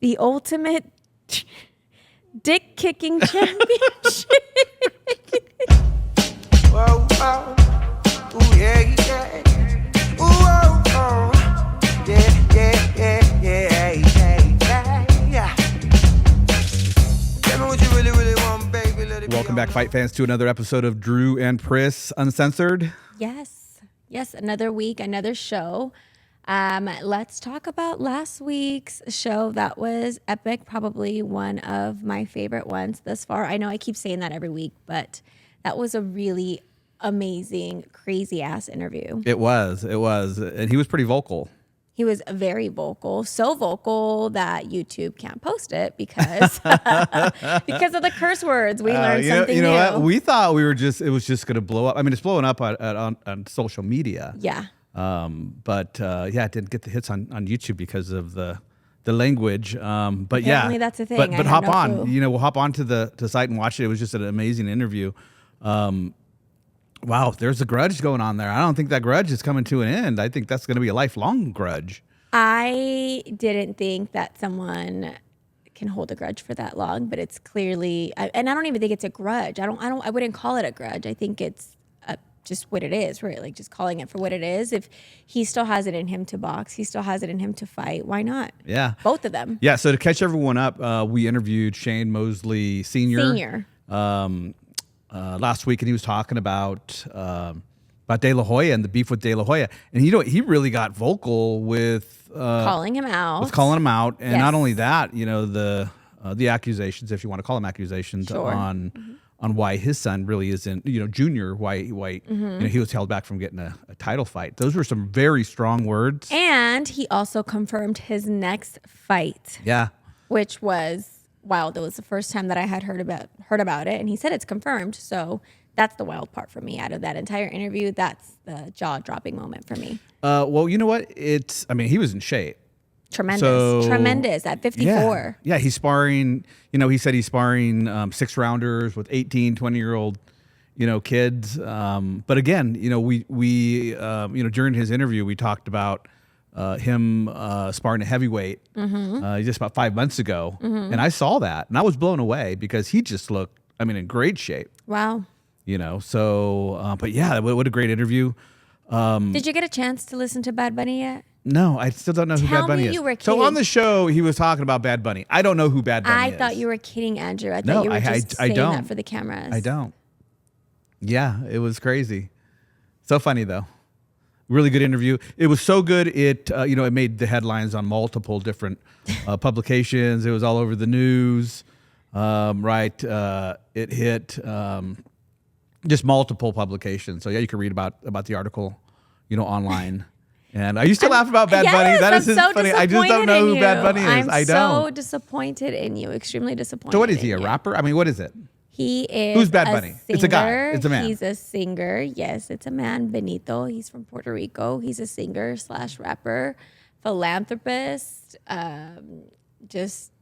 The ultimate dick kicking championship. Whoa, whoa. Ooh, yeah, yeah. Ooh, oh, oh. Yeah, yeah, yeah, yeah, yeah, yeah. Tell me what you really, really want, baby. Let it Welcome be back, fight fans, to another episode of Drew and Pris Uncensored. Yes, another week, another show. Let's talk about last week's show. That was epic, probably one of my favorite ones thus far. I know I keep saying that every week, but that was a really amazing, crazy ass interview. It was. And he was pretty vocal. He was very vocal, so vocal that YouTube can't post it because because of the curse words. We learned something you know new. what? We thought it was just going to blow up. I mean, it's blowing up on social media. Yeah. But it didn't get the hits on YouTube because of the language. But Apparently that's a thing. But I had hop no on. clue. You know, we'll hop on to the site and watch it. It was just an amazing interview. Wow, there's a grudge going on there. I don't think that grudge is coming to an end. I think that's going to be a lifelong grudge. I didn't think that someone can hold a grudge for that long, but it's clearly, and I don't even think it's a grudge. I wouldn't call it a grudge. I think it's just what it is, right? Like just calling it for what it is. If he still has it in him to box, he still has it in him to fight. Why not? Yeah, both of them. Yeah. So to catch everyone up, we interviewed Shane Mosley Sr. Last week, and he was talking about De La Hoya and the beef with De La Hoya, and he really got vocal with calling him out. And not only that, you know, the accusations, if you want to call them accusations, Sure. on why his son really isn't, you know, junior, why you know, he was held back from getting a title fight. Those were some very strong words. And he also confirmed his next fight. Yeah, which was wild. It was the first time that I had heard about it, and he said it's confirmed. So that's the wild part for me out of that entire interview. That's the jaw-dropping moment for me. Well, you know what? He was in shape. Tremendous at 54. Yeah, he's sparring, you know, he said he's sparring 6 rounders with 18, 20-year-old, you know, kids. But again, you know, we you know, during his interview, we talked about him sparring a heavyweight just about 5 months ago. And I saw that, and I was blown away because he just looked, in great shape. Wow. You know, so, but yeah, what a great interview. Did you get a chance to listen to Bad Bunny yet? No, I still don't know who Bad Bunny is. You were so kidding. on the show, he was talking about Bad Bunny. I don't know who Bad Bunny is. I thought you were kidding, Andrew. I thought you were just saying that for the cameras. I don't. Yeah, it was crazy. So funny, though. Really good interview. It was so good, it made the headlines on multiple different publications. It was all over the news, right? It hit just multiple publications. So, yeah, you can read about the article, you know, online. And I used to laugh about Bad Bunny. That is so funny. I just don't know who Bad Bunny is. I don't. So disappointed in you. Extremely disappointed. So what is he, a rapper? What is it? He is. Who's Bad Bunny? Singer. It's a guy. It's a man. He's a singer. Yes, it's a man. Benito. He's from Puerto Rico. He's a singer / rapper, philanthropist. Just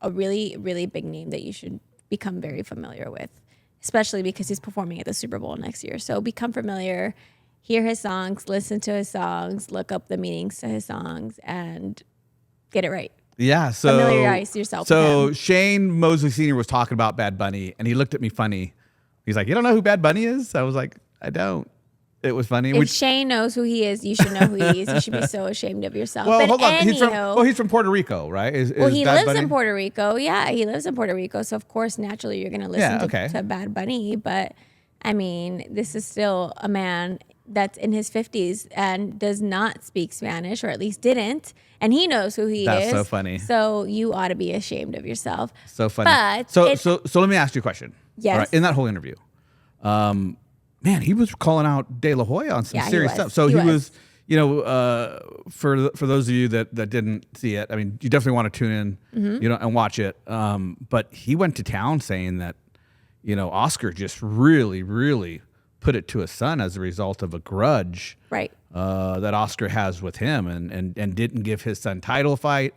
a really, really big name that you should become very familiar with, especially because he's performing at the Super Bowl next year. So become familiar. Hear his songs, listen to his songs, look up the meanings to his songs, and get it right. Yeah, so familiarize yourself. So with him. Shane Mosley Sr. was talking about Bad Bunny, and he looked at me funny. He's like, "You don't know who Bad Bunny is?" I was like, "I don't." It was funny. If Shane knows who he is, you should know who he is. You should be so ashamed of yourself. Well, but hold on. Anywho, He's from Puerto Rico, right? He lives in Puerto Rico. Yeah, he lives in Puerto Rico. So of course, naturally, you're going to listen to Bad Bunny. But this is still a man that's in his 50s and does not speak Spanish, or at least didn't, and he knows who he is. That's so funny. So you ought to be ashamed of yourself. So funny. But so let me ask you a question. Yes. All right, in that whole interview, man, he was calling out De La Hoya on some serious stuff. So he was, you know, for those of you that didn't see it, you definitely want to tune in, you know, and watch it. But he went to town saying that, you know, Oscar just really, really put it to his son as a result of a grudge, right? That Oscar has with him, and didn't give his son title fight,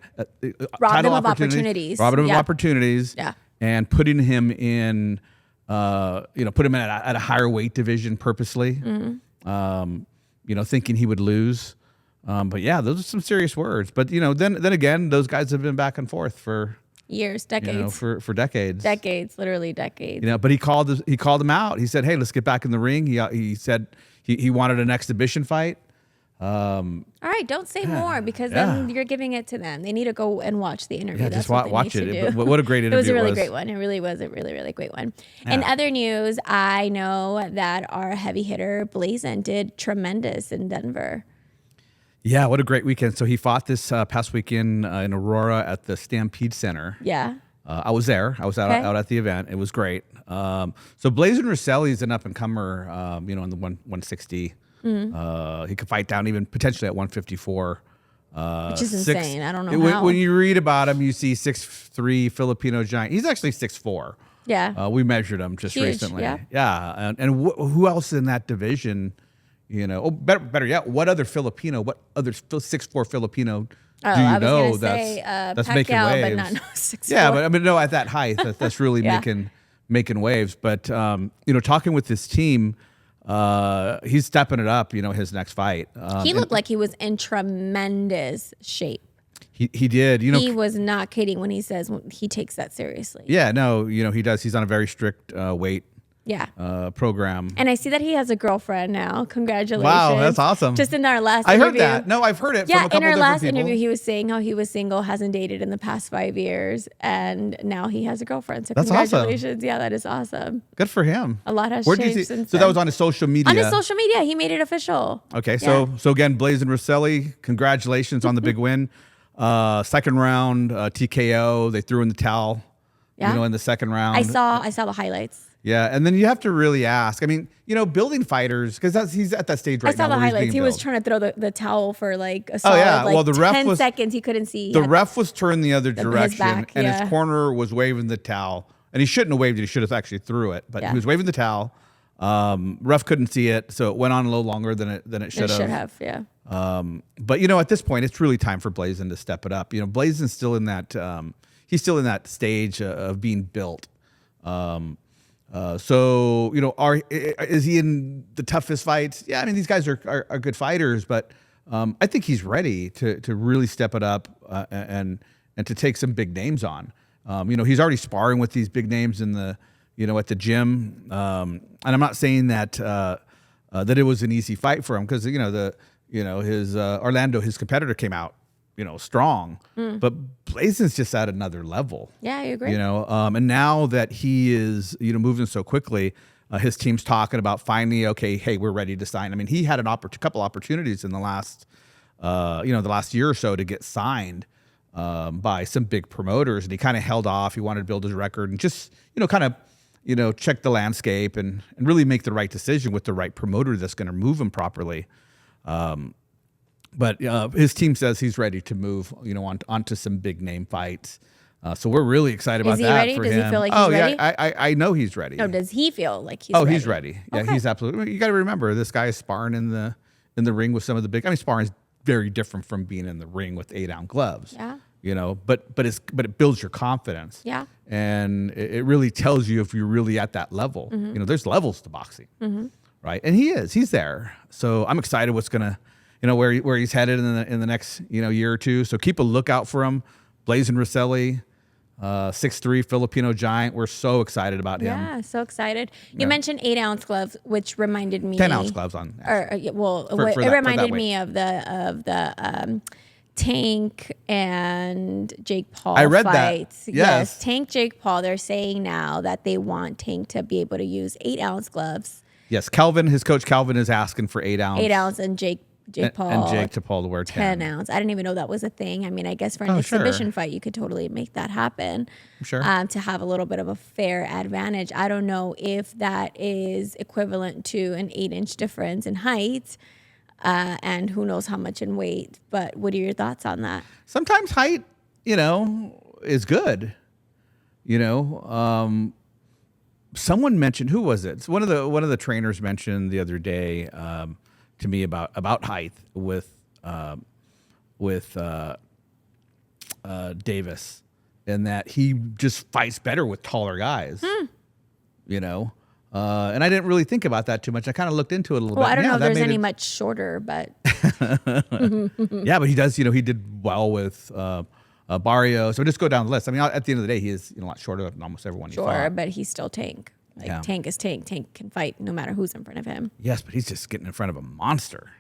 robbed him of opportunities, yeah, and putting him in, put him at a higher weight division purposely, you know, thinking he would lose. But yeah, those are some serious words. But then again, those guys have been back and forth for Years, decades. for decades. Decades, literally decades. But he called them out. He said, "Hey, let's get back in the ring." He said he wanted an exhibition fight. All right, don't say more because then you're giving it to them. They need to go and watch the interview. Yeah, That's just what they watch need it. to do. But what a great interview it was a really great one. It really was a really, really great one. Yeah. In other news, I know that our heavy hitter Blazin did tremendous in Denver. Yeah, what a great weekend. So he fought this past weekend in Aurora at the Stampede Center. Yeah. I was there. I was out at the event. It was great. So Blazin Rosselli is an up-and-comer, in the 160. He could fight down even potentially at 154. Which is insane. I don't know how. When you read about him, you see 6'3" Filipino giant. He's actually 6'4". Yeah. We measured him just Huge, recently. yeah. And who else in that division? Better yet, what other 6'4" Filipino do you I was know gonna say, that's Pacquiao, making waves? but not 6'4". Yeah, but I mean, no, at that height, that's really Yeah. making waves. But talking with this team, he's stepping it up. His next fight. He looked like he was in tremendous shape. He did. He was not kidding when he says he takes that seriously. Yeah, no, he does. He's on a very strict weight program. And I see that he has a girlfriend now. Congratulations. Wow, that's awesome. Just in our last I interview. heard that. No, I've heard it Yeah, from a couple in our different last people. interview, he was saying how he was single, hasn't dated in the past 5 years, and now he has a girlfriend. So That's awesome. congratulations. Yeah, that is awesome. Good for him. A lot has Where did you changed see? since So then. that was on his social media. On his social media, he made it official. Okay, Yeah. so again, Blazin Rosselli, congratulations on the big win. Second round TKO. They threw in the towel. Yeah. In the second round. I saw the highlights. Yeah, and then you have to really ask. I mean, building fighters because he's at that stage right I saw now. the where he's highlights. being He was built. trying to throw the towel for like a solid Well, the ref 10 was- seconds. He couldn't see. The ref was turned the other his direction, back, and yeah. his corner was waving the towel. And he shouldn't have waved it. He should have actually threw it, but Yeah. he was waving the towel. Ref couldn't see it, so it went on a little longer than it should It have. should have, yeah. But at this point, it's really time for Blazin to step it up. Blazin's still in that he's still in that stage of being built. Is he in the toughest fights? Yeah, I mean these guys are good fighters, but I think he's ready to really step it up and to take some big names on. He's already sparring with these big names in the at the gym, and I'm not saying that that it was an easy fight for him because his Orlando, his competitor, came out strong, but Blazin's just at another level. Yeah, I agree. And now that he is moving so quickly, his team's talking about finally, okay, hey, we're ready to sign. I mean, he had a couple opportunities in the last the last year or so to get signed by some big promoters, and he kind of held off. He wanted to build his record and just check the landscape and really make the right decision with the right promoter that's going to move him properly. But his team says he's ready to move, onto some big name fights. So we're really excited about Is he that ready? for Does him. he feel like he's ready? Yeah, I know he's ready. No, does he feel like he's ready? He's ready. Yeah, Okay. he's absolutely. You got to remember, this guy is sparring in the ring with some of the big. I mean, sparring is very different from being in the ring with 8-ounce gloves. Yeah. But it builds your confidence. Yeah. And it really tells you if you're really at that level. Mm-hmm. There's levels to boxing, right? And he's there. So I'm excited what's gonna, where he's headed in the next year or two. So keep a lookout for him. Blazin Rosselli, 6'3" Filipino giant. We're so excited about him. Yeah, so excited. You mentioned 8-ounce gloves, which reminded me 10-ounce gloves on. It that reminded weight. me of the Tank and Jake Paul I read that. fights. Yes. Tank, Jake Paul. They're saying now that they want Tank to be able to use 8-ounce gloves. Yes, his coach Calvin is asking for 8-ounce. 8-ounce and Jake Paul. And Jake to Paul to wear 10-ounce. I didn't even know that was a thing. I mean, I guess for an Oh, sure. exhibition fight, you could totally make that happen. Sure. To have a little bit of a fair advantage. I don't know if that is equivalent to an 8-inch difference in height, and who knows how much in weight. But what are your thoughts on that? Sometimes height, is good. Someone mentioned, who was it? One of the trainers mentioned the other day to me about height with Davis, and that he just fights better with taller guys. And I didn't really think about that too much. I kind of looked into it a little bit. Well, I don't know if there's any it, much shorter, but yeah, but he does. He did well with Barrio. So just go down the list. I mean, at the end of the day, he is a lot shorter than almost everyone. He sure, fought. but he's still Tank. Like Tank is Tank. Tank can fight no matter who's in front of him. Yes, but he's just getting in front of a monster.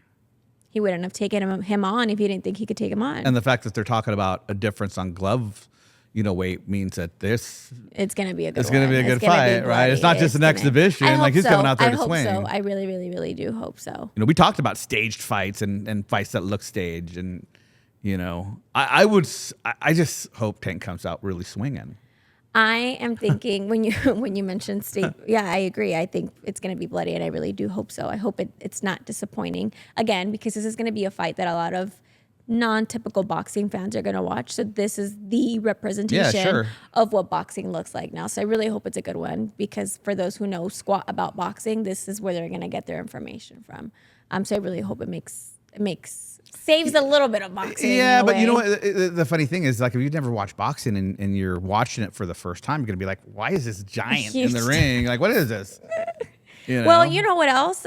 He wouldn't have taken him on if he didn't think he could take him on. And the fact that they're talking about a difference on glove, weight means that it's going to be a good. It's going to be a good fight, right? It's not just an exhibition. Like he's coming out there to swing. I hope so. I really, really, really do hope so. We talked about staged fights and fights that look staged, and I just hope Tank comes out really swinging. I am thinking when you mentioned state, yeah, I agree. I think it's going to be bloody, and I really do hope so. I hope it's not disappointing again, because this is going to be a fight that a lot of non-typical boxing fans are going to watch. So this is the representation of what boxing looks like now. So I really hope it's a good one, because for those who know squat about boxing, this is where they're going to get their information from. So I really hope it saves a little bit of boxing. Yeah, but you know what? The funny thing is, like, if you've never watched boxing and you're watching it for the first time, you're gonna be like, "Why is this giant in the ring? Like, what is this?" Well, you know what else?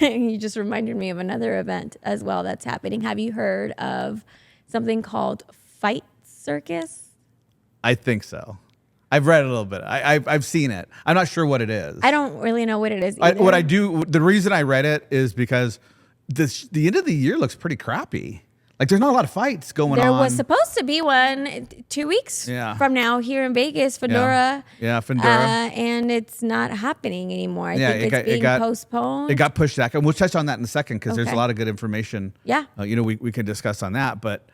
You just reminded me of another event as well that's happening. Have you heard of something called Fight Circus? I think so. I've read a little bit. I've seen it. I'm not sure what it is. I don't really know what it is either. The reason I read it is because the end of the year looks pretty crappy. Like, there's not a lot of fights going on. There was supposed to be one 2 weeks from now here in Vegas, Fedora. Yeah, Fedora. And it's not happening anymore. I think it's being postponed. It got pushed back. And we'll touch on that in a second, because there's a lot of good information. Yeah. We can discuss on that. But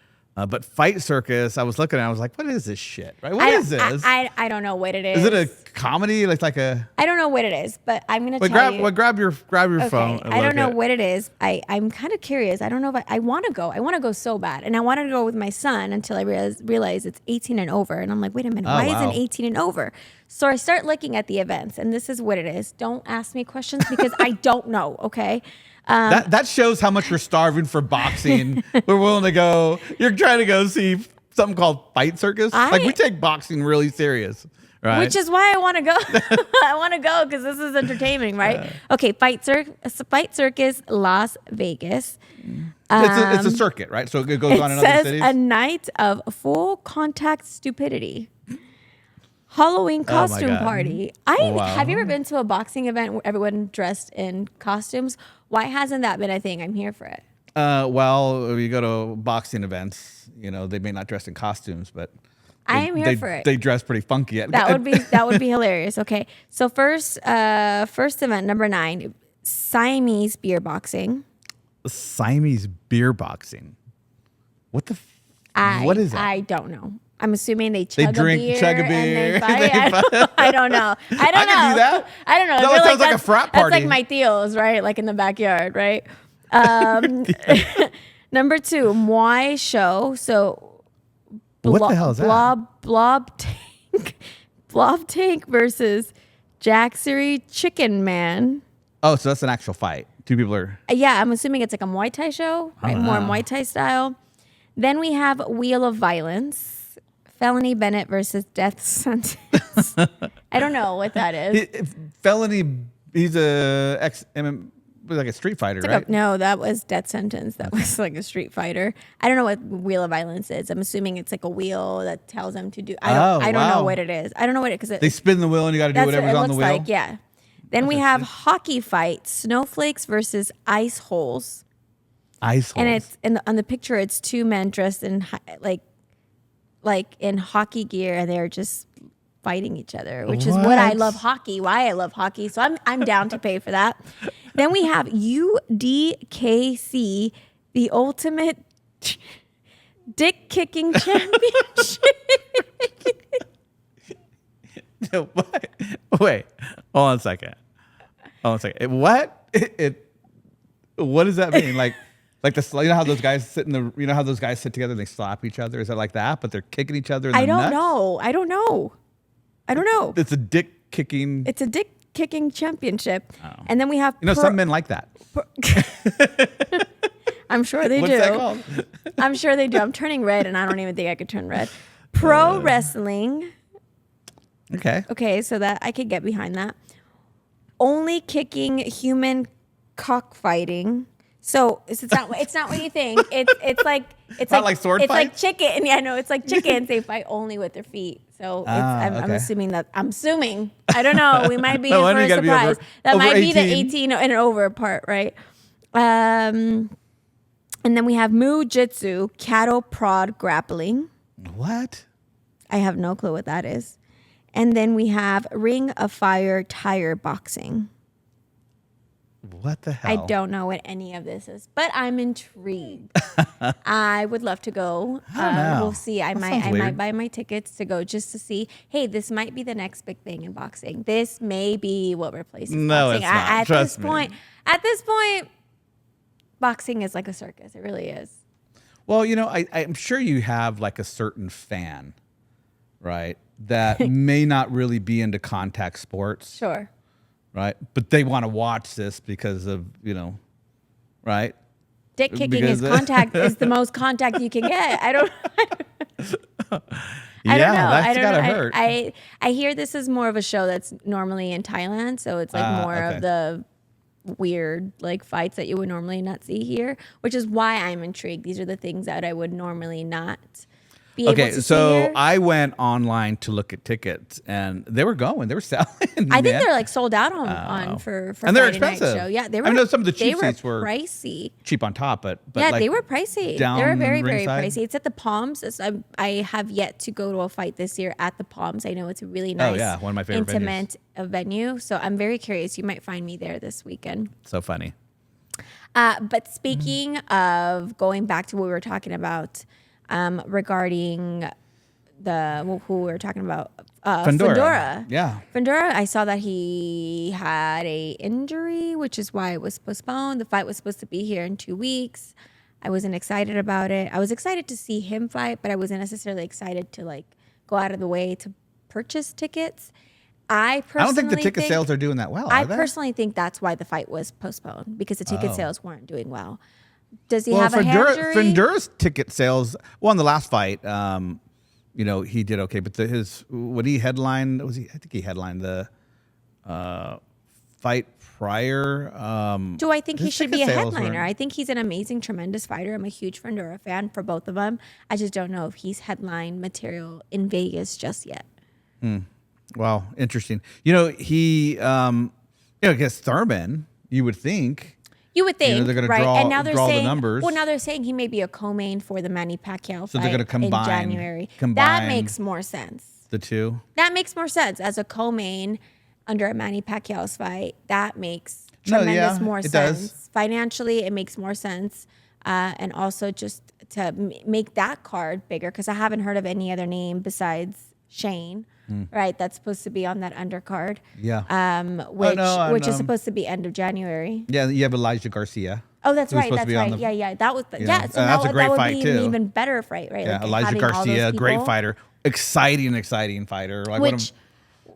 Fight Circus, I was looking at it, I was like, what is this shit? Right? What is this? I don't know what it is. Is it a comedy? Like a... I don't know what it is, but I'm going to tell you. Grab your phone. I don't know what it is. I'm kind of curious. I don't know if I want to go. I want to go so bad. And I wanted to go with my son until I realized it's 18 and over. And I'm like, wait a minute, why isn't 18 and over? So I start looking at the events, and this is what it is. Don't ask me questions, because I don't know, okay? That shows how much you're starving for boxing. We're willing to go. You're trying to go see something called Fight Circus. We take boxing really serious, right? Which is why I want to go. I want to go because this is entertaining, right? Okay, Fight Circus, Las Vegas. It's a circuit, right? So it goes on in other cities. It says a night of full contact stupidity. Halloween costume party. Have you ever been to a boxing event where everyone dressed in costumes? Why hasn't that been a thing? I'm here for it. Well, you go to boxing events, they may not dress in costumes, but I am here for it. They dress pretty funky. That would be hilarious. Okay, so first event, number 9, Siamese beer boxing. Siamese beer boxing. What is that? I don't know. I'm assuming they chug a beer. They fight. I don't know. I can do that. I don't know. That sounds like a frat party. That's like my tios, right? Like in the backyard, right? Number 2, Muay show. So what the hell is that? Blob Tank versus Jacksary Chicken Man. Oh, so that's an actual fight. Two people are... Yeah, I'm assuming it's like a Muay Thai show, right? More Muay Thai style. Then we have Wheel of Violence. Felony Bennett versus Death Sentence. I don't know what that is. Felony, he's like a street fighter, right? No, that was Death Sentence. That was like a street fighter. I don't know what Wheel of Violence is. I'm assuming it's like a wheel that tells them to do. I don't know what it is. I don't know what it is. They spin the wheel and you got to do whatever's on the wheel. Like, yeah. Then we have hockey fight: snowflakes versus ice holes. Ice holes. And it's on the picture. It's 2 men dressed in like in hockey gear, and they're just fighting each other, which is what I love hockey. Why I love hockey. So I'm down to pay for that. Then we have UDKC, the Ultimate Dick Kicking Championship. What? Wait, hold on a second. What? What does that mean? Like this, how those guys sit together and they slap each other? Is that like that? But they're kicking each other in the nuts? I don't know. It's a dick kicking. It's a dick kicking championship. Oh. And then we have some men like that. I'm sure they do. What's that called? I'm sure they do. I'm turning red, and I don't even think I could turn red. Pro wrestling. Okay. Okay, so that I could get behind that. only kicking human cockfighting. So it's not what you think. It's like Not like sword It's like fights? chicken. Yeah, no, it's like chickens. They fight only with their feet. So I'm okay. assuming I don't know. We might be No, in I for know a you gotta be surprise. over- That over might be the 18. 18 and over part, right? And then we have Mu Jitsu, cattle prod grappling. What? I have no clue what that is. And then we have Ring of Fire tire boxing. What the hell? I don't know what any of this is, but I'm intrigued. I would love to go. I don't know. We'll see. I That might sounds weird. buy my tickets to go just to see. Hey, this might be the next big thing in boxing. This may be what replaces No, boxing. it's not. At Trust this me. point, at this point, boxing is like a circus. It really is. Well, I'm sure you have like a certain fan, right? That may not really be into contact sports, Sure. right? But they want to watch this because of, right? Dick kicking Because- is contact is the most contact you can get. I don't know. That's gotta hurt. I hear this is more of a show that's normally in Thailand, so it's like more okay. of the weird like fights that you would normally not see here, which is why I'm intrigued. These are the things that I would normally not be able to see so here. I went online to look at tickets, and they were selling. I think they're like sold out on for And they're Friday night expensive. show. Yeah, they were. I know some of the cheap they seats were pricey. cheap on top, but Yeah, like they were pricey. down They were very, very ringside? pricey. It's at the Palms. I have yet to go to a fight this year at the Palms. I know it's a really nice, yeah, one of my favorite intimate venue. So I'm very curious. You might find me there this weekend. so funny. But speaking of going back to what we were talking about regarding who we were talking about, Fundora. Yeah. Fundora, I saw that he had a injury, which is why it was postponed. The fight was supposed to be here in 2 weeks. I wasn't excited about it. I was excited to see him fight, but I wasn't necessarily excited to like go out of the way to purchase tickets. I don't think the ticket sales are doing that well. I are they? personally think that's why the fight was postponed, because the ticket sales weren't doing well. Does he Well, have a hand injury? Fundura's ticket sales. Well, in the last fight, he did okay. But what he headlined I think he headlined the fight prior. Do I think he his should be a ticket sales headliner? weren't- I think he's an amazing, tremendous fighter. I'm a huge Fundora fan for both of them. I just don't know if he's headline material in Vegas just yet. Wow, interesting. He, against Thurman, you would think. You would think, they're gonna right? draw- And now they're draw the saying, numbers. well, now they're saying he may be a co-main for the Manny Pacquiao So fight they're gonna in January. That combine makes more sense. the two. That makes more sense as a co-main under a Manny Pacquiao's fight. That makes No, tremendous yeah, more it sense. does. Financially, it makes more sense. And also just to make that card bigger, because I haven't heard of any other name besides Shane, right? That's supposed to be on that undercard. Yeah. Which is supposed to be end of January. Yeah, you have Elijah Garcia. Oh, that's who was right. supposed to That's be on right. the- Yeah. That was know, So that's a that great would fight, be too. an even better fight, right? Yeah, Like Elijah having all those Garcia, great people. fighter, exciting fighter. Like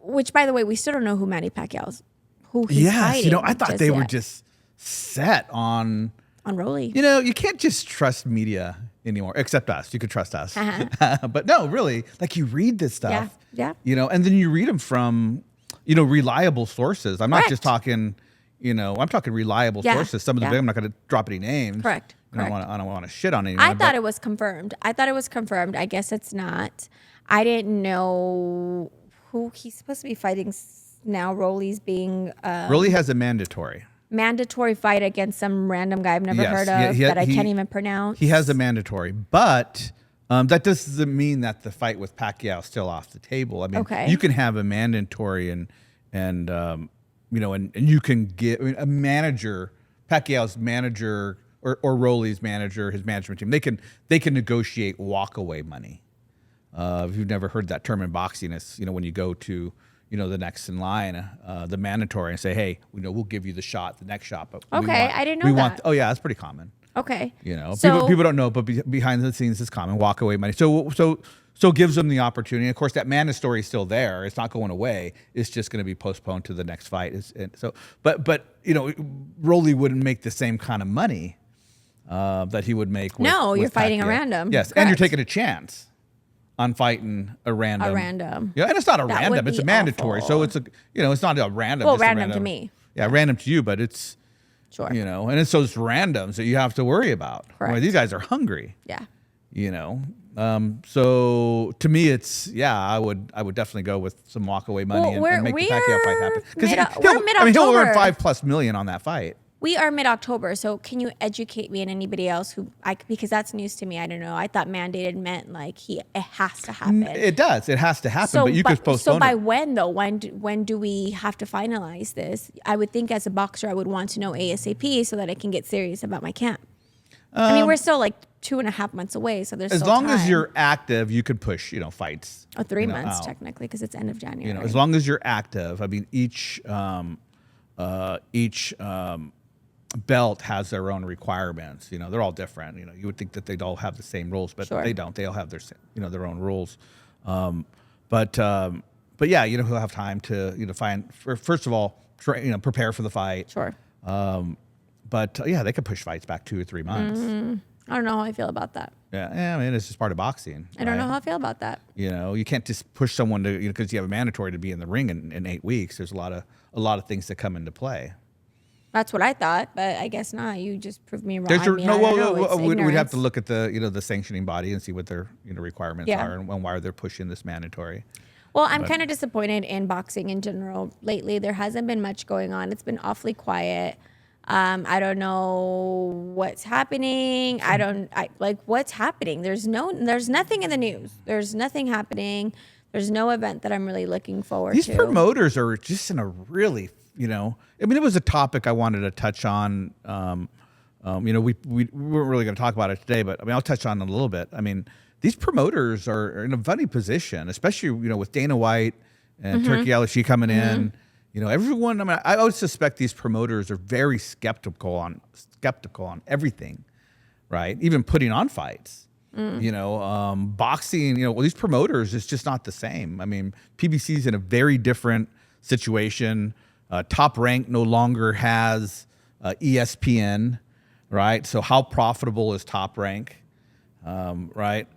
Which, by the way, we still don't know who Manny Pacquiao is. Who he's yes, fighting. I thought they were yet. just set on. on Rolly. You can't just trust media anymore, except us. You could trust us. But no, really, like you read this stuff. Yeah. And then you read them from, reliable sources. I'm not Correct. just talking, I'm talking reliable Yeah, sources. Some of the yeah. big, I'm not going to drop any names. Correct, I don't correct. want to shit on anyone. I thought it was confirmed. I guess it's not. I didn't know who he's supposed to be fighting now. Rolly's being Rolly has a mandatory. mandatory fight against some random guy I've never Yes, heard of that I he- can't even pronounce. He has a mandatory, but that doesn't mean that the fight with Pacquiao is still off the table. I mean, Okay. you can have a mandatory and you can get a manager, Pacquiao's manager or Rolly's manager, his management team. They can negotiate walkaway money. If you've never heard that term in boxing, it's when you go to the next in line, the mandatory, and say, hey, we'll give you the next shot. But Okay, I didn't know that. Oh yeah, that's pretty common. Okay. People don't know, but behind the scenes, it's common. Walk away money. So it gives them the opportunity. Of course, that mandatory is still there. It's not going away. It's just going to be postponed to the next fight. But Rolly wouldn't make the same kind of money that he would make. With No, you're fighting a Pacquiao. random. Yes, and you're Correct. taking a chance. on fighting a random. A random. Yeah, and it's not a That random; would it's a be mandatory. So awful. it's it's not a random. Well, just a random to me. Yeah, random to you, but it's Sure. and it's those randoms that you have to worry about. Correct. These guys are hungry. Yeah. So to me, it's I would definitely go with some walkaway money Well, and make the we Pacquiao fight happen we're he'll earn mid-October. $5+ million on that fight. We are mid-October, so can you educate me and anybody else because that's news to me. I don't know. I thought mandated meant like it has to happen. It does. It has to happen, but you could postpone So by it. when though? When do we have to finalize this? I would think as a boxer, I would want to know ASAP so that I can get serious about my camp. I mean, we're still like 2.5 months away, so there's As still long as time. you're active, you could push, fights. 3 months out. technically because it's end of January. As long as you're active. I mean, each belt has their own requirements. They're all different. You would think that they'd all have the same rules, but Sure. they don't. They all have their own rules. But yeah, he'll have time to find first of all, prepare for the fight. Sure. But yeah, they could push fights back 2 or 3 months. I don't know how I feel about that. Yeah, I mean, it's just part of boxing. I don't know how I feel about that. You can't just push someone to because you have a mandatory to be in the ring in 8 weeks. There's a lot of things that come into play. That's what I thought, but I guess not. You just proved me wrong. We'd have to look at the sanctioning body and see what their requirements Yeah. are and why they're pushing this mandatory. Well, I'm kind of disappointed in boxing in general lately. There hasn't been much going on. It's been awfully quiet. I don't know what's happening. What's happening. There's nothing in the news. There's nothing happening. There's no event that I'm really looking forward to. These promoters are just in a really, I mean, it was a topic I wanted to touch on. We weren't really going to talk about it today, but I mean, I'll touch on it a little bit. I mean, these promoters are in a funny position, especially, with Dana White and Turkey Alashi coming in. Everyone. I mean, I would suspect these promoters are very skeptical on everything, right? Even putting on fights. Boxing. These promoters is just not the same. I mean, PBC's in a very different situation. Top Rank no longer has ESPN, right? So how profitable is Top Rank, right?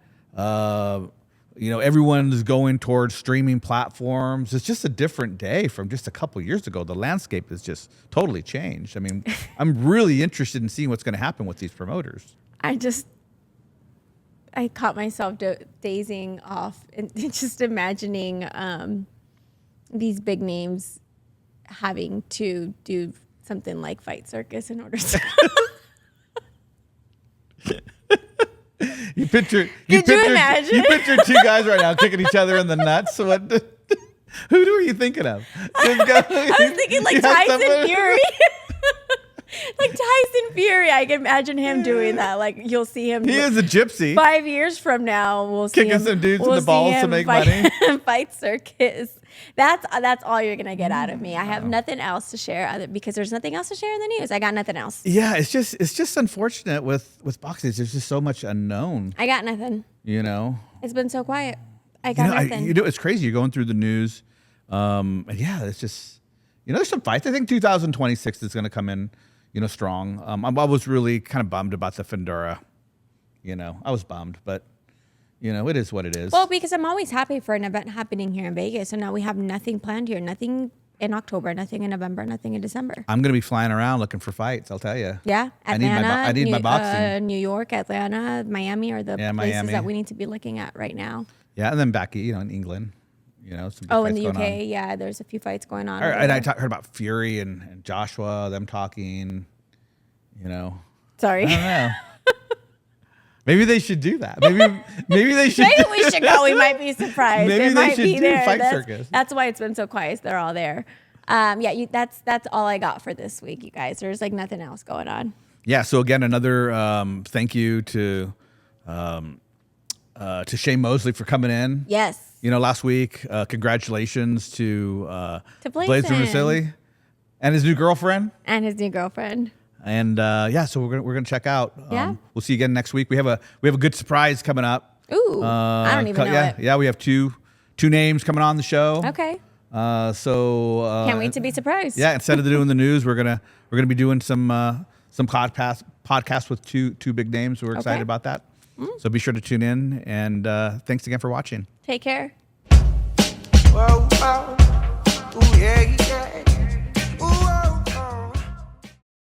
Everyone's going towards streaming platforms. It's just a different day from just a couple of years ago. The landscape has just totally changed. I mean, I'm really interested in seeing what's going to happen with these promoters. I caught myself dazing off and just imagining these big names having to do something like Fight Circus in order to. You picture imagine? You picture two guys right now kicking each other in the nuts. Who are you thinking of? I was thinking like Tyson Fury. Like Tyson Fury, I can imagine him doing that. Like you'll see him. He is a gypsy. 5 years from now, we'll see Kicking him, some dudes in we'll the balls see to him make money. Fight Circus. That's all you're gonna get out of me. I have nothing else to share because there's nothing else to share in the news. I got nothing else. Yeah, it's just unfortunate with boxing. There's just so much unknown. I got nothing. It's been so quiet. I got nothing. It's crazy. You're going through the news. And yeah, it's just there's some fights. I think 2026 is going to come in. Strong. I was really kind of bummed about the Fundora. I was bummed, but it is what it is. Well, because I'm always happy for an event happening here in Vegas, and now we have nothing planned here. Nothing in October, nothing in November, nothing in December. I'm going to be flying around looking for fights. I'll tell you. Yeah, Atlanta. I need my boxing. New York, Atlanta, Miami are the places Miami. that we need to be looking at right now. Yeah, and then back, in England. Some big In fights the going UK, on. yeah, there's a few fights going on. And I heard about Fury and Joshua, them talking. Sorry. I don't know. Maybe they should do that. Maybe they should. Maybe we should go. We might be surprised. Maybe it they might should be do there. Fight Circus. That's why it's been so quiet. They're all there. That's all I got for this week, you guys. There's like nothing else going on. Yeah. So again, another thank you to Shane Mosley for coming in. Yes. Last week. Congratulations to Blazin. Vasily and his new girlfriend. And his new girlfriend. And so we're gonna check out. Yeah. We'll see you again next week. We have a good surprise coming up. Ooh, I don't even know it. Yeah, we have two names coming on the show. Okay. Can't wait to be surprised. Yeah, instead of doing the news, we're gonna be doing some podcasts with two big names. We're excited about that. So be sure to tune in. And thanks again for watching. Take care. Whoa, whoa. Ooh, yeah, yeah.